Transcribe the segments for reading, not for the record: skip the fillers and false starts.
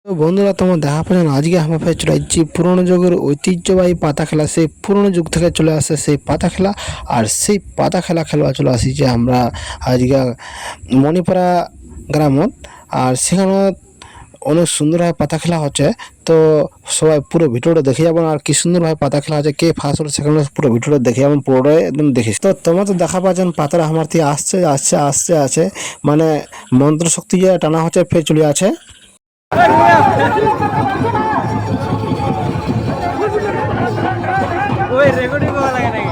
তো বন্ধুরা, তোমার দেখা পেলেন আজকে আমরা ফের চলে যাচ্ছি পুরনো যুগের ঐতিহ্যবাহী পাতা খেলা। সেই পুরনো যুগ থেকে চলে আসে সেই পাতা খেলা, আর সেই পাতা খেলা খেলবা চলে আসি যে আমরা আজকে মণিপাড়া গ্রামত। আর সেখানে অনেক সুন্দরভাবে পাতা খেলা হচ্ছে। তো সবাই পুরো ভিডিওটা দেখে যাবেন, আর কি সুন্দরভাবে পাতা খেলা হচ্ছে, কে ফার্স্ট হলো সেখানে পুরো ভিডিওটা দেখে যাবেন, পুরোটাই একদম দেখিস। তো তোমরা তো দেখা পাচ্ছেন পাতাটা আমার থেকে আসছে আসছে আসছে আছে, মানে মন্ত্র শক্তি যে টানা হচ্ছে ফের চলে আছে। ওই রেকর্ডিং করা লাগে নাকি?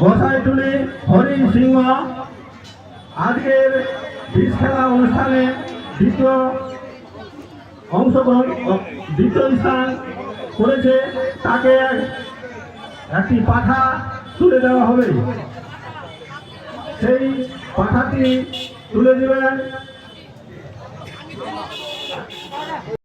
গোসাইটুলি হরিণ সিংহ আজকের বীজ খেলা অনুষ্ঠানে দ্বিতীয় স্থান করেছে। তাকে একটি পাঠা তুলে দেওয়া হবে। সেই পাঠাটি তুলে দেবেন